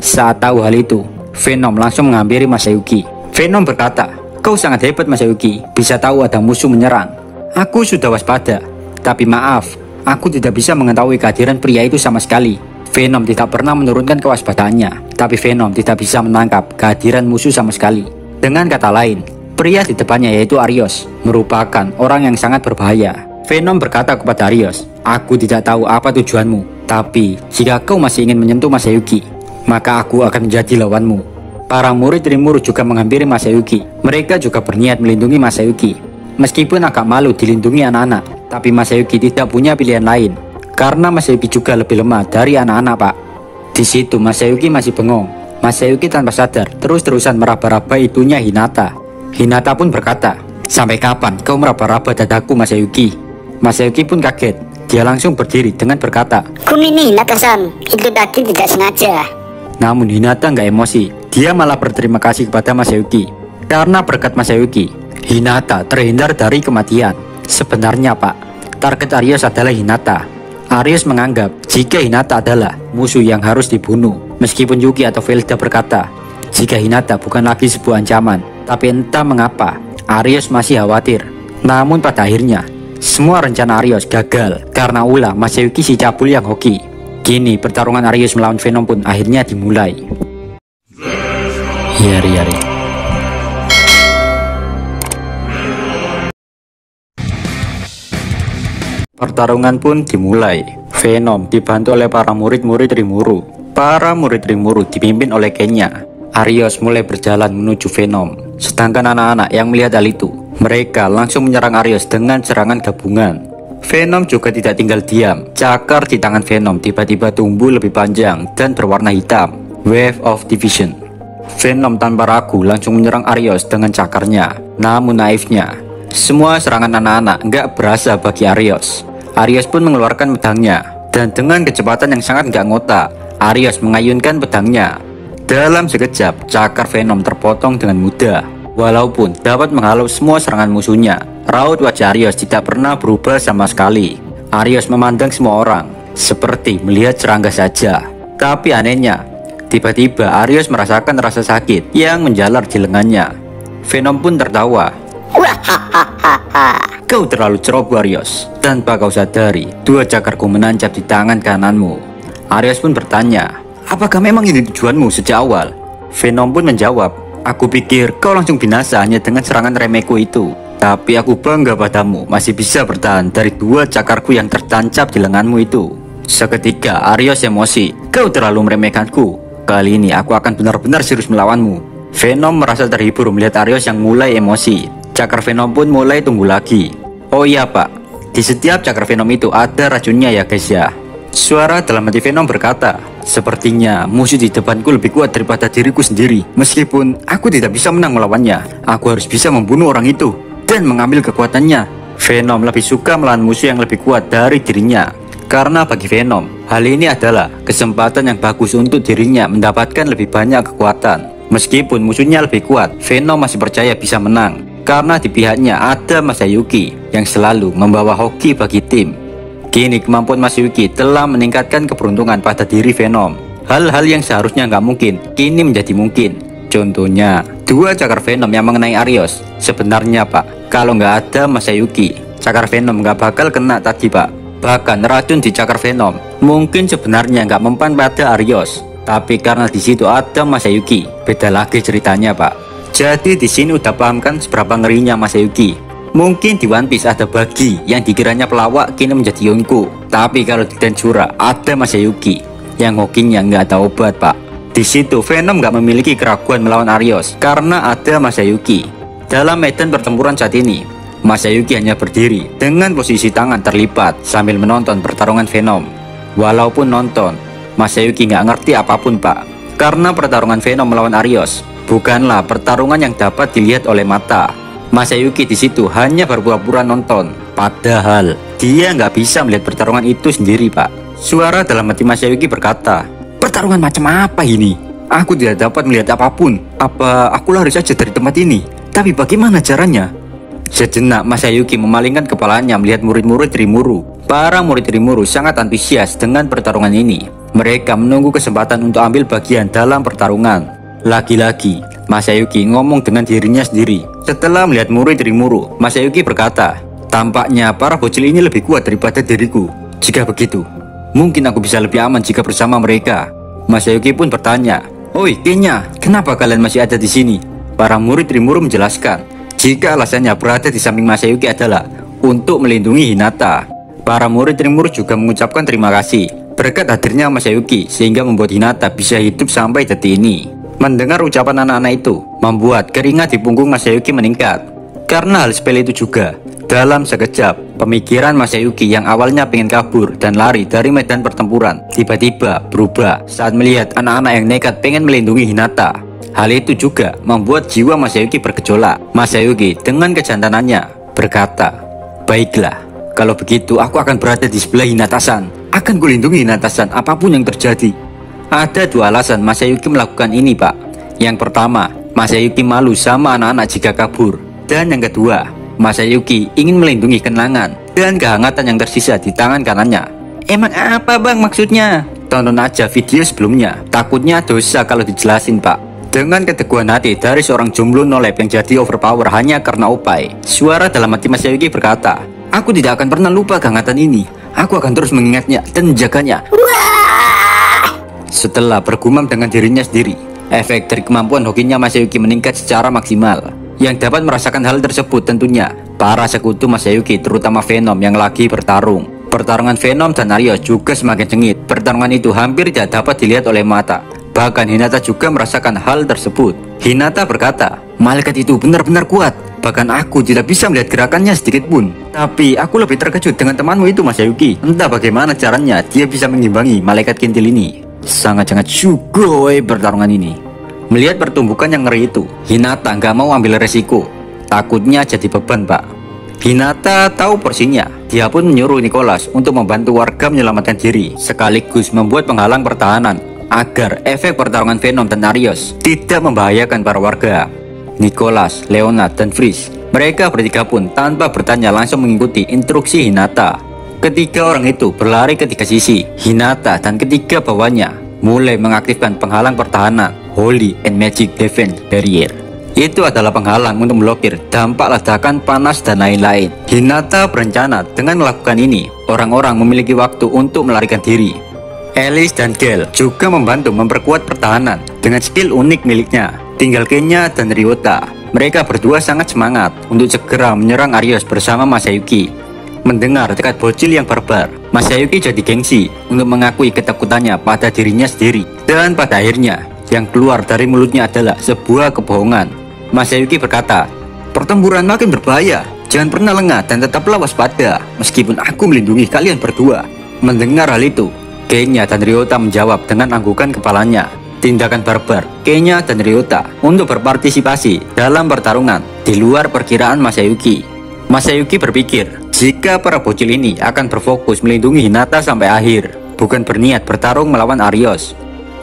Saat tahu hal itu, Venom langsung menghampiri Masayuki. Venom berkata, "Kau sangat hebat Masayuki, bisa tahu ada musuh menyerang. Aku sudah waspada, tapi maaf, aku tidak bisa mengetahui kehadiran pria itu sama sekali." Venom tidak pernah menurunkan kewaspadaannya, tapi Venom tidak bisa menangkap kehadiran musuh sama sekali. Dengan kata lain, pria di depannya yaitu Arios merupakan orang yang sangat berbahaya. Venom berkata kepada Arios, "Aku tidak tahu apa tujuanmu, tapi jika kau masih ingin menyentuh Masayuki, maka aku akan menjadi lawanmu." Para murid Rimuru juga menghampiri Masayuki. Mereka juga berniat melindungi Masayuki. Meskipun agak malu dilindungi anak-anak, tapi Masayuki tidak punya pilihan lain. Karena Masayuki juga lebih lemah dari anak-anak, Pak. Di situ Masayuki masih bengong. Masayuki tanpa sadar terus-terusan meraba-raba hidungnya Hinata. Hinata pun berkata, "Sampai kapan kau meraba-raba dadaku Masayuki?" Masayuki pun kaget. Dia langsung berdiri dengan berkata, "Kumini Hinata-san, itu tadi tidak sengaja." Namun Hinata nggak emosi. Dia malah berterima kasih kepada Masayuki. Karena berkat Masayuki, Hinata terhindar dari kematian. Sebenarnya, Pak, target Arios adalah Hinata. Arios menganggap jika Hinata adalah musuh yang harus dibunuh. Meskipun Yuki atau Velda berkata, jika Hinata bukan lagi sebuah ancaman. Tapi entah mengapa, Arios masih khawatir. Namun pada akhirnya, semua rencana Arios gagal karena ulah Masayuki si cabul yang hoki. Kini pertarungan Arios melawan Venom pun akhirnya dimulai. Yari. Pertarungan pun dimulai. Venom dibantu oleh para murid-murid Rimuru. Para murid Rimuru dipimpin oleh Kenya. Arios mulai berjalan menuju Venom. Sedangkan anak-anak yang melihat hal itu, mereka langsung menyerang Arios dengan serangan gabungan. Venom juga tidak tinggal diam. Cakar di tangan Venom tiba-tiba tumbuh lebih panjang dan berwarna hitam. Wave of Division. Venom tanpa ragu langsung menyerang Arios dengan cakarnya. Namun naifnya, semua serangan anak-anak nggak berasa bagi Arios. Arios pun mengeluarkan pedangnya. Dan dengan kecepatan yang sangat nggak ngotak, Arios mengayunkan pedangnya. Dalam sekejap, cakar Venom terpotong dengan mudah. Walaupun dapat menghalau semua serangan musuhnya, raut wajah Arios tidak pernah berubah sama sekali. Arios memandang semua orang, seperti melihat serangga saja. Tapi anehnya, tiba-tiba Arios merasakan rasa sakit yang menjalar di lengannya. Venom pun tertawa. "Kau terlalu ceroboh Arios. Tanpa kau sadari, dua cakarku menancap di tangan kananmu." Arios pun bertanya, "Apakah memang ini tujuanmu sejak awal?" Venom pun menjawab, "Aku pikir kau langsung binasa hanya dengan serangan remehku itu. Tapi aku bangga padamu masih bisa bertahan dari dua cakarku yang tertancap di lenganmu itu." Seketika Arios emosi, "Kau terlalu meremehkanku. Kali ini aku akan benar-benar serius melawanmu." Venom merasa terhibur melihat Arios yang mulai emosi. Cakar Venom pun mulai tumbuh lagi. "Oh iya Pak, di setiap cakar Venom itu ada racunnya ya guys ya." Suara dalam hati Venom berkata, "Sepertinya musuh di depanku lebih kuat daripada diriku sendiri. Meskipun aku tidak bisa menang melawannya, aku harus bisa membunuh orang itu dan mengambil kekuatannya." Venom lebih suka melawan musuh yang lebih kuat dari dirinya. Karena bagi Venom, hal ini adalah kesempatan yang bagus untuk dirinya mendapatkan lebih banyak kekuatan. Meskipun musuhnya lebih kuat, Venom masih percaya bisa menang. Karena di pihaknya ada Masayuki yang selalu membawa hoki bagi tim. Kini kemampuan Masayuki telah meningkatkan keberuntungan pada diri Venom. Hal-hal yang seharusnya nggak mungkin, kini menjadi mungkin. Contohnya, dua cakar Venom yang mengenai Arios. Sebenarnya Pak, kalau nggak ada Masayuki, cakar Venom nggak bakal kena tadi Pak. Bahkan racun di cakar Venom mungkin sebenarnya nggak mempan pada Arios. Tapi karena di situ ada Masayuki, beda lagi ceritanya Pak. Jadi di sini udah paham kan seberapa ngerinya Masayuki. Mungkin di One Piece ada Buggy yang dikiranya pelawak kini menjadi Yonko. Tapi kalau di Tensura ada Masayuki yang hokinya nggak ada obat Pak. Di situ Venom nggak memiliki keraguan melawan Arios karena ada Masayuki. Dalam medan pertempuran saat ini, Masayuki hanya berdiri dengan posisi tangan terlipat sambil menonton pertarungan Venom. Walaupun nonton, Masayuki nggak ngerti apapun Pak. Karena pertarungan Venom melawan Arios bukanlah pertarungan yang dapat dilihat oleh mata. Masayuki di situ hanya berpura-pura nonton. Padahal dia nggak bisa melihat pertarungan itu sendiri Pak. Suara dalam hati Masayuki berkata, "Pertarungan macam apa ini? Aku tidak dapat melihat apapun. Apa aku lari saja dari tempat ini? Tapi bagaimana caranya?" Sejenak Masayuki memalingkan kepalanya melihat murid-murid Rimuru. Para murid Rimuru sangat antusias dengan pertarungan ini. Mereka menunggu kesempatan untuk ambil bagian dalam pertarungan. Lagi-lagi, Masayuki ngomong dengan dirinya sendiri. Setelah melihat murid Rimuru, Masayuki berkata, tampaknya para bocil ini lebih kuat daripada diriku. Jika begitu, mungkin aku bisa lebih aman jika bersama mereka. Masayuki pun bertanya, "Oi, Kenya, kenapa kalian masih ada di sini?" Para murid Rimuru menjelaskan, jika alasannya berada di samping Masayuki adalah untuk melindungi Hinata. Para murid Rimuru juga mengucapkan terima kasih berkat hadirnya Masayuki sehingga membuat Hinata bisa hidup sampai detik ini. Mendengar ucapan anak-anak itu membuat keringat di punggung Masayuki meningkat. Karena hal sepele itu juga, dalam sekejap pemikiran Masayuki yang awalnya pengen kabur dan lari dari medan pertempuran tiba-tiba berubah saat melihat anak-anak yang nekat pengen melindungi Hinata. Hal itu juga membuat jiwa Masayuki bergejolak. Masayuki dengan kejantanannya berkata, "Baiklah, kalau begitu aku akan berada di sebelah Hinata-san. Akan kulindungi Hinata-san apapun yang terjadi." Ada dua alasan Masayuki melakukan ini, Pak. Yang pertama, Masayuki malu sama anak-anak jika kabur. Dan yang kedua, Masayuki ingin melindungi kenangan dan kehangatan yang tersisa di tangan kanannya. Emang apa bang maksudnya? Tonton aja video sebelumnya. Takutnya dosa kalau dijelasin, Pak. Dengan keteguhan hati dari seorang jomblo nolep yang jadi overpower hanya karena opai, suara dalam hati Masayuki berkata, "Aku tidak akan pernah lupa kehangatan ini. Aku akan terus mengingatnya dan menjaganya." Setelah bergumam dengan dirinya sendiri, efek dari kemampuan hokinya Masayuki meningkat secara maksimal. Yang dapat merasakan hal tersebut tentunya para sekutu Masayuki, terutama Venom yang lagi bertarung. Pertarungan Venom dan Arios juga semakin sengit. Pertarungan itu hampir tidak dapat dilihat oleh mata. Bahkan Hinata juga merasakan hal tersebut. Hinata berkata, "Malaikat itu benar-benar kuat. Bahkan aku tidak bisa melihat gerakannya sedikit pun. Tapi aku lebih terkejut dengan temanmu itu, Masayuki. Entah bagaimana caranya dia bisa mengimbangi malaikat kintil ini. Sangat-sangat sugoi pertarungan ini." Melihat pertumbukan yang ngeri itu, Hinata nggak mau ambil resiko. Takutnya jadi beban, Pak. Hinata tahu porsinya. Dia pun menyuruh Nicholas untuk membantu warga menyelamatkan diri, sekaligus membuat penghalang pertahanan agar efek pertarungan Venom dan Arios tidak membahayakan para warga. Nicholas, Leonard, dan Freeze, mereka bertiga pun tanpa bertanya langsung mengikuti instruksi Hinata. Ketiga orang itu berlari ke tiga sisi. Hinata dan ketiga bawahnya mulai mengaktifkan penghalang pertahanan Holy and Magic Defense Barrier. Itu adalah penghalang untuk memblokir dampak ledakan panas dan lain-lain. Hinata berencana dengan melakukan ini, orang-orang memiliki waktu untuk melarikan diri. Alice dan Gale juga membantu memperkuat pertahanan dengan skill unik miliknya. Tinggal Kenya dan Ryota. Mereka berdua sangat semangat untuk segera menyerang Arios bersama Masayuki. Mendengar tekad bocil yang barbar, Masayuki jadi gengsi untuk mengakui ketakutannya pada dirinya sendiri. Dan pada akhirnya, yang keluar dari mulutnya adalah sebuah kebohongan. Masayuki berkata, "Pertempuran makin berbahaya. Jangan pernah lengah dan tetaplah waspada, meskipun aku melindungi kalian berdua." Mendengar hal itu, Kenya dan Ryota menjawab dengan anggukan kepalanya. Tindakan barbar Kenya dan Ryota untuk berpartisipasi dalam pertarungan di luar perkiraan Masayuki. Masayuki berpikir, jika para bocil ini akan berfokus melindungi Hinata sampai akhir, bukan berniat bertarung melawan Arios.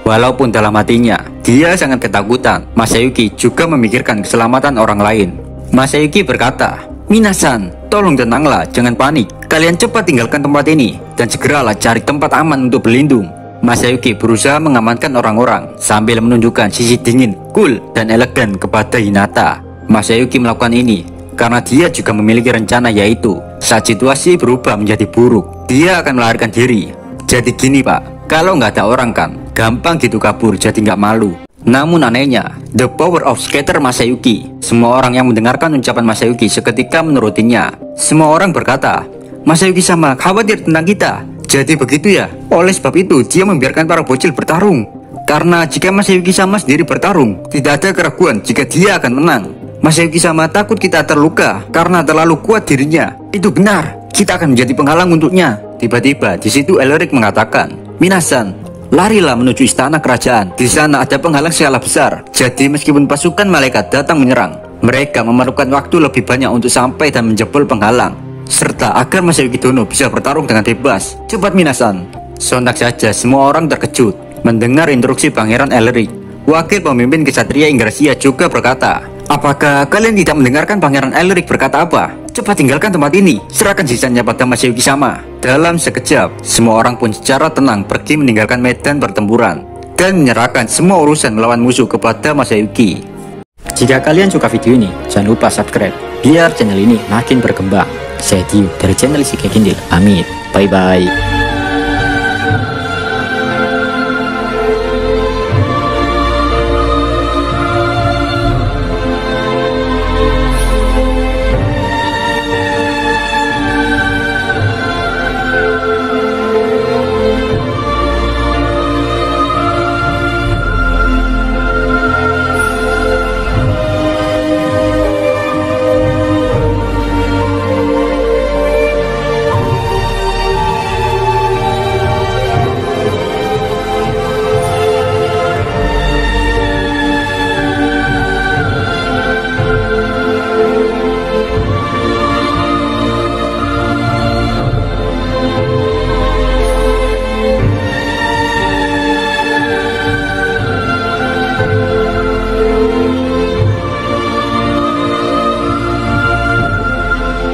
Walaupun dalam hatinya, dia sangat ketakutan, Masayuki juga memikirkan keselamatan orang lain. Masayuki berkata, "Minasan, tolong tenanglah, jangan panik. Kalian cepat tinggalkan tempat ini, dan segeralah cari tempat aman untuk berlindung." Masayuki berusaha mengamankan orang-orang, sambil menunjukkan sisi dingin, cool, dan elegan kepada Hinata. Masayuki melakukan ini karena dia juga memiliki rencana, yaitu saat situasi berubah menjadi buruk, dia akan melarikan diri. Jadi gini, Pak, kalau nggak ada orang kan, gampang gitu kabur, jadi nggak malu. Namun anehnya, the power of skater Masayuki. Semua orang yang mendengarkan ucapan Masayuki seketika menurutinya. Semua orang berkata, "Masayuki sama khawatir tentang kita. Jadi begitu ya. Oleh sebab itu, dia membiarkan para bocil bertarung. Karena jika Masayuki sama sendiri bertarung, tidak ada keraguan jika dia akan menang. Masayuki sama takut kita terluka karena terlalu kuat dirinya. Itu benar, kita akan menjadi penghalang untuknya." Tiba-tiba di situ Elric mengatakan, "Minasan, larilah menuju istana kerajaan. Di sana ada penghalang skala besar. Jadi meskipun pasukan malaikat datang menyerang, mereka memerlukan waktu lebih banyak untuk sampai dan menjebol penghalang, serta agar Masayuki Dono bisa bertarung dengan bebas. Cepat Minasan." Sontak saja semua orang terkejut mendengar instruksi Pangeran Elric. Wakil pemimpin kesatria Ingrasia juga berkata, Apakah kalian tidak mendengarkan Pangeran Elric berkata apa? Cepat tinggalkan tempat ini, serahkan sisanya pada Masayuki sama. Dalam sekejap, semua orang pun secara tenang pergi meninggalkan medan pertempuran dan menyerahkan semua urusan melawan musuh kepada Masayuki. Jika kalian suka video ini, jangan lupa subscribe biar channel ini makin berkembang. Saya Dio dari channel Isekai Kindle. Amin. Bye bye.